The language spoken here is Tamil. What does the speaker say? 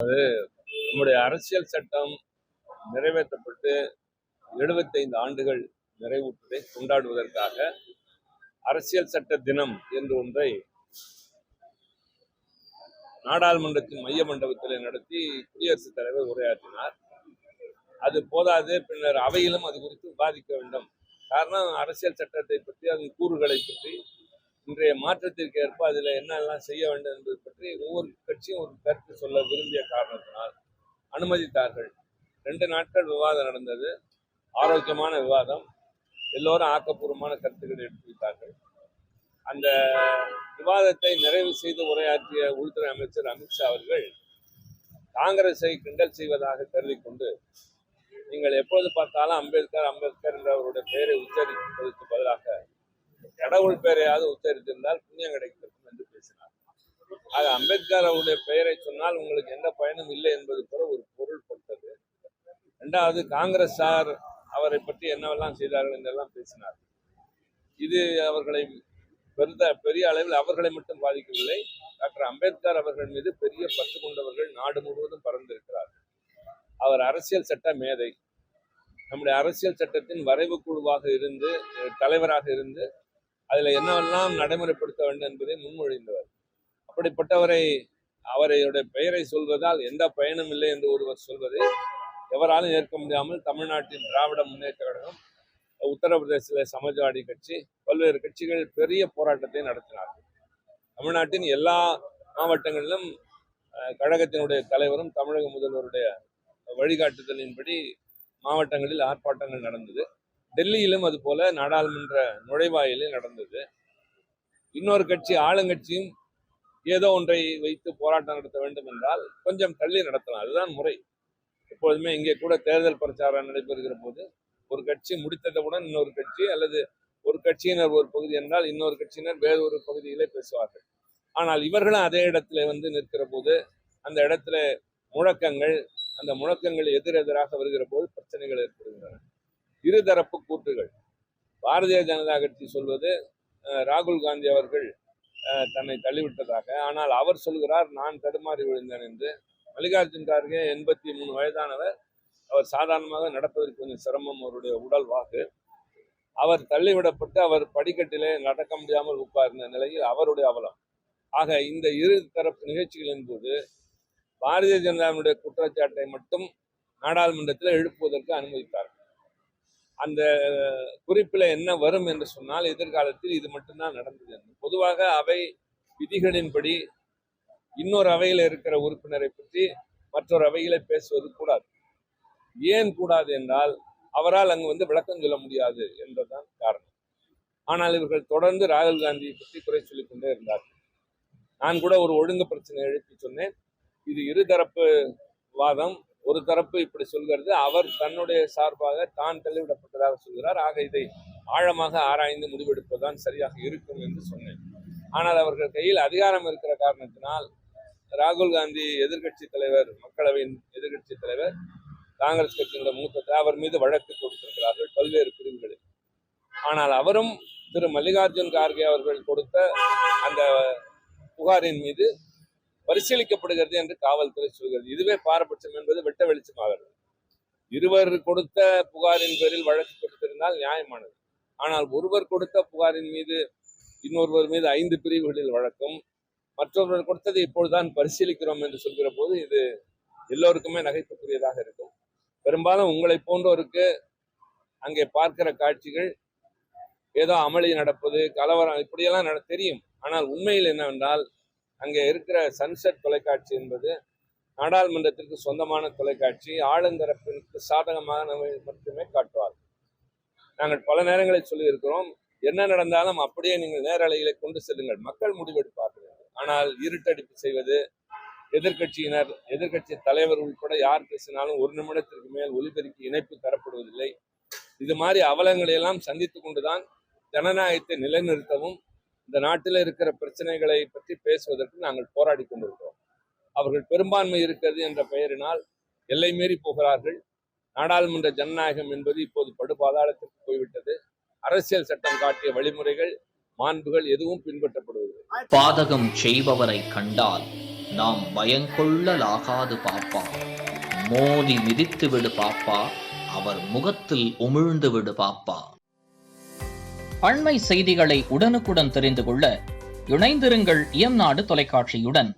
நம்முடைய அரசியல் சட்டம் நிறைவேற்றப்பட்டு 75 ஆண்டுகள் நிறைவுற்றதை கொண்டாடுவதற்காக அரசியல் சட்ட தினம் என்று ஒன்றை நாடாளுமன்றத்தின் மைய மண்டபத்தில் நடத்தி குடியரசுத் தலைவர் உரையாற்றினார். அது போதாது, பின்னர் அவையிலும் அது குறித்து விவாதிக்க வேண்டும். காரணம், அரசியல் சட்டத்தை பற்றி, அதன் கூறுகளை பற்றி, இன்றைய மாற்றத்திற்கு ஏற்ப அதில் என்னெல்லாம் செய்ய வேண்டும் என்பது பற்றி ஒவ்வொரு கட்சியும் ஒரு கருத்து சொல்ல விரும்பிய காரணத்தினால் அனுமதித்தார்கள். 2 நாட்கள் விவாதம் நடந்தது. ஆரோக்கியமான விவாதம். எல்லோரும் ஆக்கப்பூர்வமான கருத்துக்களை எடுத்து வைத்தார்கள். அந்த விவாதத்தை நிறைவு செய்து உரையாற்றிய உள்துறை அமைச்சர் அமித்ஷா அவர்கள் காங்கிரஸை கிண்டல் செய்வதாக கருதி கொண்டு, நீங்கள் எப்போது பார்த்தாலும் அம்பேத்கர் அம்பேத்கர் என்ற அவருடைய பெயரை உச்சரிப்பதற்கு பதிலாக கடவுள் பெயரையாவது உச்சரித்திருந்தால் புண்ணியம் கிடைக்கும் என்று பேசினார். ஆக அம்பேத்கர் அவருடைய பெயரை சொன்னால் உங்களுக்கு எந்த பயனும் இல்லை என்பது போல ஒரு பொருள் பட்டது. 2வது, காங்கிரஸார் அவரை பற்றி என்னவெல்லாம் செய்தார்கள் என்றெல்லாம் பேசினார். இது அவர்களை பெரிய அளவில் அவர்களை மட்டும் பாதிக்கவில்லை. டாக்டர் அம்பேத்கர் அவர்கள் மீது பெரிய பற்று கொண்டவர்கள் நாடு முழுவதும் பறந்திருக்கிறார்கள். அவர் அரசியல் சட்ட மேதை. நம்முடைய அரசியல் சட்டத்தின் வரைவு குழுவாக இருந்து தலைவராக இருந்து அதில் என்னவெல்லாம் நடைமுறைப்படுத்த வேண்டும் என்பதை முன்மொழிந்தவர். அப்படிப்பட்டவரை அவருடைய பெயரை சொல்வதால் எந்த பயனும் இல்லை என்று ஒருவர் சொல்வதை எவராலும் ஏற்க முடியாமல் தமிழ்நாட்டின் திராவிட முன்னேற்ற கழகம், உத்தரப்பிரதேசத்தில் சமாஜ்வாடி கட்சி, பல்வேறு கட்சிகள் பெரிய போராட்டத்தை நடத்தினார்கள். தமிழ்நாட்டின் எல்லா மாவட்டங்களிலும் கழகத்தினுடைய தலைவரும் தமிழக முதல்வருடைய வழிகாட்டுதலின்படி மாவட்டங்களில் ஆர்ப்பாட்டங்கள் நடந்தது. டெல்லியிலும் அது போல நாடாளுமன்ற நுழைவாயிலில் நடந்தது. இன்னொரு கட்சி, ஆளுங்கட்சியும் ஏதோ ஒன்றை வைத்து போராட்டம் நடத்த வேண்டும் என்றால் கொஞ்சம் தள்ளி நடத்தலாம். அதுதான் முறை. எப்போதுமே இங்கே கூட தேர்தல் பிரச்சாரம் நடைபெறுகிற போது ஒரு கட்சி முடித்தவுடன் இன்னொரு கட்சி, அல்லது ஒரு கட்சியினர் ஒரு பகுதி என்றால் இன்னொரு கட்சியினர் வேறு ஒரு பகுதியிலே பேசுவார்கள். ஆனால் இவர்களும் அதே இடத்துல நிற்கிற போது அந்த இடத்துல முழக்கங்கள், அந்த முழக்கங்கள் எதிரெதிராக வருகிற போது பிரச்சனைகள் ஏற்படுகின்றன. இருதரப்பு கூற்றுகள். பாரதிய ஜனதா கட்சி சொல்வது ராகுல் காந்தி அவர்கள் தன்னை தள்ளிவிட்டதாக, ஆனால் அவர் சொல்கிறார் நான் தடுமாறி விழுந்தேன் என்று. மல்லிகார்ஜுன் கார்கே 83 வயதானவர். அவர் சாதாரணமாக நடப்பதற்கு கொஞ்சம் சிரமம், அவருடைய உடல் வாக்கு. அவர் தள்ளிவிடப்பட்டு அவர் படிக்கட்டிலே நடக்க முடியாமல் உட்கார்ந்த நிலையில் அவருடைய அவலம். ஆக இந்த இரு தரப்பு நிகழ்ச்சிகளின் போது பாரதிய ஜனதாவுடைய குற்றச்சாட்டை மட்டும் நாடாளுமன்றத்தில் எழுப்புவதற்கு அனுமதித்தார்கள். அந்த குறிப்பில் என்ன வரும் என்று சொன்னால், எதிர்காலத்தில் இது மட்டும்தான் நடந்தது என்று. பொதுவாக அவை விதிகளின்படி இன்னொரு அவையில் இருக்கிற உறுப்பினரை பற்றி மற்றொரு அவையிலே பேசுவது கூடாது. ஏன் கூடாது என்றால், அவரால் அங்கு விளக்கம் சொல்ல முடியாது என்பதுதான் காரணம். ஆனால் இவர்கள் தொடர்ந்து ராகுல் காந்தியை பற்றி குறை சொல்லிக் கொண்டே இருந்தார்கள். நான் கூட ஒரு ஒழுங்கு பிரச்சனை எழுப்பி சொன்னேன். இது இருதரப்பு வாதம். ஒரு தரப்பு இப்படி சொல்கிறது, அவர் தன்னுடைய சார்பாக தான் தள்ளிவிடப்பட்டதாக சொல்கிறார். ஆக இதை ஆழமாக ஆராய்ந்து முடிவெடுப்பதுதான் சரியாக இருக்கும் என்று சொன்னேன். ஆனால் அவர்கள் கையில் அதிகாரம் இருக்கிற காரணத்தினால் ராகுல் காந்தி எதிர்கட்சி தலைவர், மக்களவையின் எதிர்கட்சி தலைவர், காங்கிரஸ் கட்சியினுடைய மூத்த அவர் மீது வழக்கு தொடுத்திருக்கிறார்கள் பல்வேறு பிரிவுகளில். ஆனால் அவரும் திரு மல்லிகார்ஜுன் கார்கே அவர்கள் கொடுத்த அந்த புகாரின் மீது பரிசீலிக்கப்படுகிறது என்று காவல்துறை சொல்கிறது. இதுவே பாரபட்சம் என்பது வெட்ட வெளிச்சமாகிறது. இருவர் கொடுத்த புகாரின் பேரில் வழக்கு கொடுத்திருந்தால் நியாயமானது. ஆனால் ஒருவர் கொடுத்த புகாரின் மீது இன்னொருவர் மீது 5 பிரிவுகளில் வழக்கும், மற்றொருவர் கொடுத்ததை இப்பொழுதுதான் பரிசீலிக்கிறோம் என்று சொல்கிற போது இது எல்லோருக்குமே நகைப்புக்குரியதாக இருக்கும். பெரும்பாலும் உங்களை போன்றோருக்கு அங்கே பார்க்கிற காட்சிகள் ஏதோ அமளி நடப்பது, கலவரம் இப்படியெல்லாம் தெரியும். ஆனால் உண்மையில் என்னவென்றால், அங்கே இருக்கிற சன்செட் தொலைக்காட்சி என்பது நாடாளுமன்றத்திற்கு சொந்தமான தொலைக்காட்சி. ஆளுந்தரப்பிற்கு சாதகமாக மட்டுமே காட்டுவார். நாங்கள் பல நேரங்களில் சொல்லியிருக்கிறோம், என்ன நடந்தாலும் அப்படியே நீங்கள் நேரலைகளை கொண்டு செல்லுங்கள், மக்கள் முடிவெடுப்பார்கள். ஆனால் இருட்டடிப்பு செய்வது, எதிர்கட்சியினர், எதிர்கட்சி தலைவர் உட்பட யார் பேசினாலும் 1 நிமிடத்திற்கு மேல் ஒலிபெருக்கி இணைப்பு தரப்படுவதில்லை. இது மாதிரி அவலங்களை எல்லாம் சந்தித்து கொண்டுதான் ஜனநாயகத்தை நிலைநிறுத்தவும் இந்த நாட்டில் இருக்கிற பிரச்சனைகளை பற்றி பேசுவதற்கு நாங்கள் போராடி கொண்டிருக்கிறோம். அவர்கள் பெரும்பான்மை இருக்கிறது என்ற பெயரினால் எல்லை மீறி போகிறார்கள். நாடாளுமன்ற ஜனநாயகம் என்பது இப்போது படுபாதாளத்திற்கு போய்விட்டது. அரசியல் சட்டம் காட்டிய வழிமுறைகள், மாண்புகள் எதுவும் பின்பற்றப்படுவதில்லை. பாதகம் செய்பவரை கண்டால் நாம் பயங்கொள்ளலாகாது பாப்பா, மோதி மிதித்து விடு பாப்பா, அவர் முகத்தில் உமிழ்ந்து விடு பாப்பா. அண்மை செய்திகளை உடனுக்குடன் தெரிந்து கொள்ள இணைந்திருங்கள் இயம்நாடு தொலைக்காட்சியுடன்.